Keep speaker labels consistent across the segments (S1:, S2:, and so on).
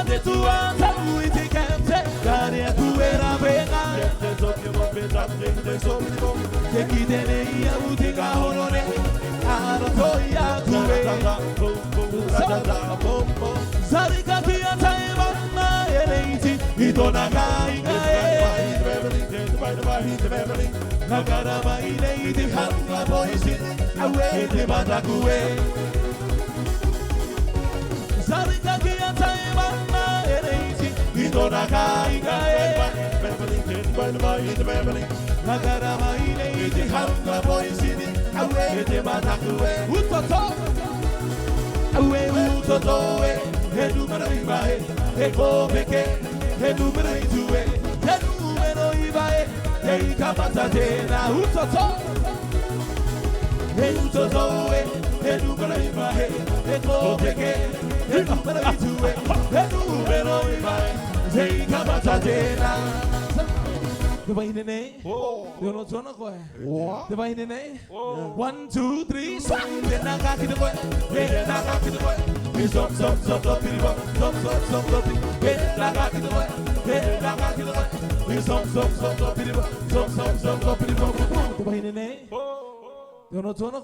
S1: de tua, saúde te cante, carinha tu era bena. Te kideneia utika honore, Arotonga tu Sarika kia taima na eleiti, itonaga ingae. Nagarama eleiti hanga boisi, awe te batakue. Sarika kia taima na eleiti, itonaga ingae. Nagarama eleiti hanga boisi, awe te batakue. Utoto, awe utoto we, hedu maraibae, eko beke, hedu maraitue, hedu meroibae, hei kamata tena. Utoto, hedu utoto we, hedu maraibae, eko beke, hedu maraitue, hedu meroibae, hei kamata tena. The way in the name, you know, John, the way in the name, 1, 2, 3, swap. Then I got it away, then I got it away. We stop, stop, stop, stop, stop, stop, stop, stop. Then I got it away, then I got it away. We stop, stop, stop, stop, stop, stop, stop, stop. The way in the name, you know, John,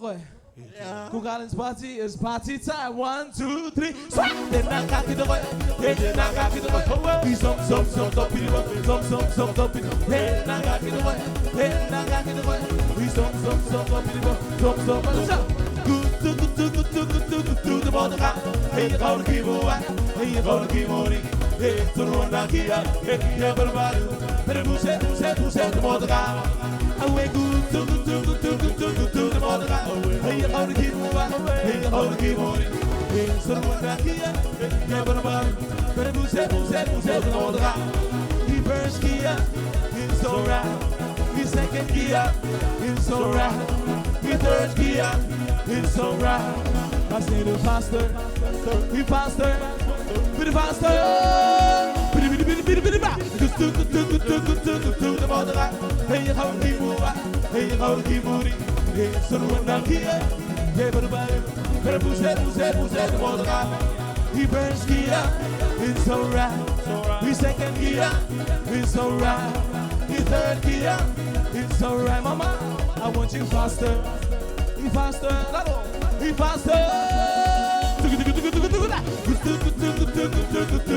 S1: Kugalin's party is party time. 1, 2, 3, swap. Then I got it away, then I got it away. We stop, stop, stop, stop, stop, stop, stop, stop. Then I got it away, then I got it away. We stop, stop, stop, stop, stop, stop. Good to the bottom. Hey, you gotta keep away. Hey, you gotta keep on it. Hey, to the one that here. Hey, yeah, but about it. But who said the bottom? Away good to the bottom. Hey, you gotta keep away. Hey, you gotta keep on it. Hey, to the one that here. Yeah, but about it. But who said the bottom? He first gear, it's alright. He second gear, it's alright. He third gear, it's alright. I say the faster, he faster, pretty faster. Just to the mother. Hey, you gotta keep moving. Hey, you gotta keep moving. Hey, so the one down here. Hey, but better push the mother. He first gear, it's alright. He second gear, it's alright. He third gear, it's alright. Mama, I want you faster. He faster. He faster.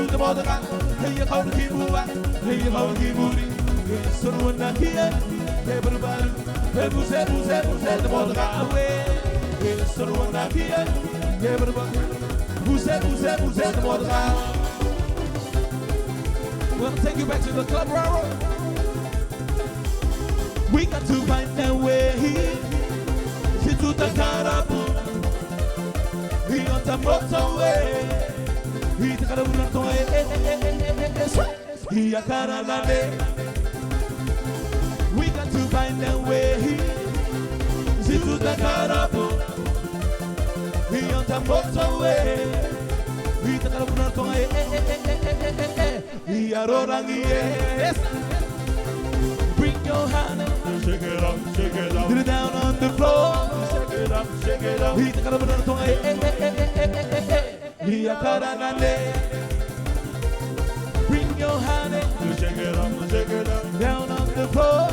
S1: The mother. Hey, you gotta keep moving. Hey, you gotta keep moving. So the one down here. Hey, but better push the mother away. So the one down here. Hey, but who said the mother? We're gonna take you back to the club, Raro. We got to find a way. Si tu ta carapu, he got the motorway. He took a little way. He a caralade. We got to find a way. Si tu ta carapu, he got the motorway. He took a little way. He Arorangi. Bring your hand. Shake it up, get it down on the floor. Shake it up. He took a little way. He a caralade. Bring your hand. Shake it up, down on the floor.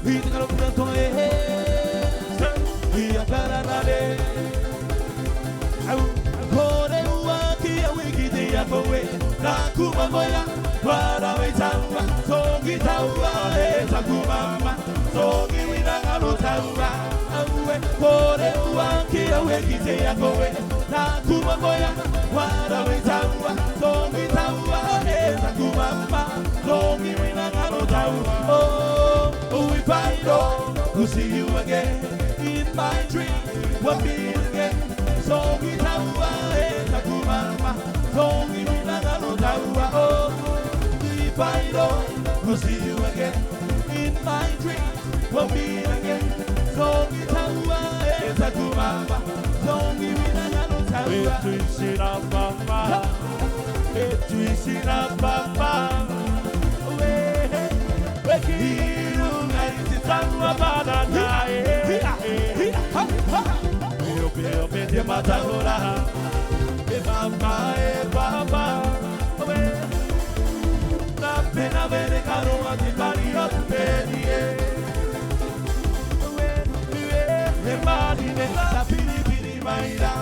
S1: He took a little way. He a caralade. Nakuma moya, wara wetawa, sogi tawa, takumama, sogi winangalo tawa, awe kore uanki awe kite yakowe. Nakuma moya, wara wetawa, sogi tawa, takumama, sogi winangalo tawa. Oh, if I know to see you again in my dream, what be again? Sogi tawa, takumama, sogi winangalo tawa. Oh, if I don't will see you again in my dreams, we'll meet again. Sogi tawa, takumama, sogi winangalo tawa. Etuishina papa, etuishina papa. Wekiru ngaiti tawa banana. Yo pede matahora. Papa, Aroa te pari o tu penie. E marine la piri piri maira.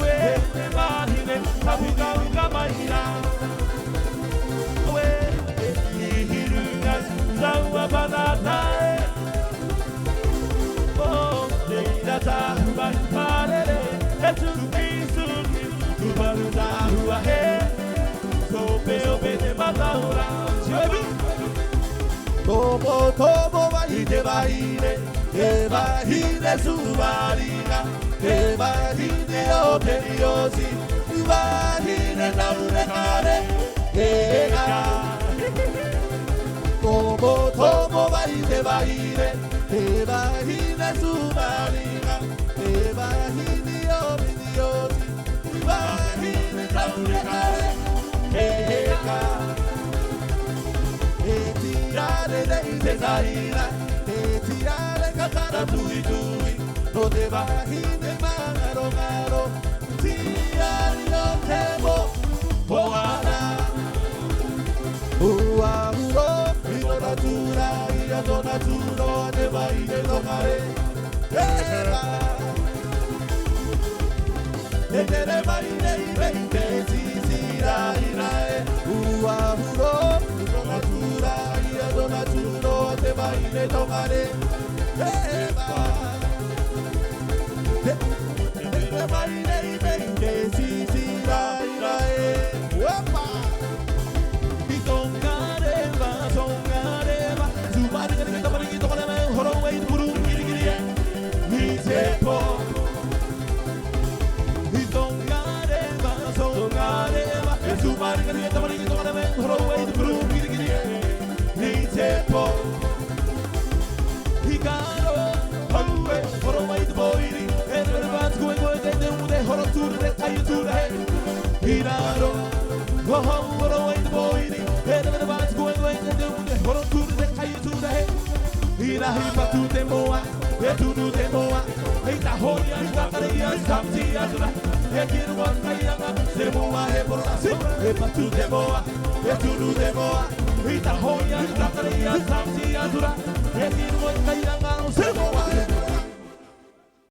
S1: E marine la buga buga maira. E hirunga zaua banatae. Oh, leira tahua parere. E tuki suki tu baru tahua he. So peo pete mataura. Tomo tomo bahine bahine, e bahine subariga, e bahine oteniosi, bahine naurekare, e ga. Tomo tomo bahine bahine, e bahine subariga, e bahine oteniosi, bahine naurekare, e ga. Tirare dei tesaira, e tirare catara tui tui, no te bahine maro maro, tirare o temo, oara. Ua uro, ino natura, ia do naturo, te bahine locare, eva. E te ne bahine i veinte, si irae, ua uro, ino natura. Donaturo te baile tomare te baile y veinte si rae guapa y songareva su madre que está bonito con el mejor way puru y se po y songareva su madre que está bonito con el mejor way puru Tempo Hikaro Haue Horo wait boiri And the bats going de horo to the tayo to the head Hiraro Horo wait boiri And the bats going de horo to the tayo to the head Hira hipa tu temoa tu nu temoa Hita hoya Hikakaria Samti Azura Hekirwan Kayanga Semoa Hebora Hipa tu temoa tu nu temoa Ita hoya, ita karia, samsi azura, e kirmo kairanga, semoa.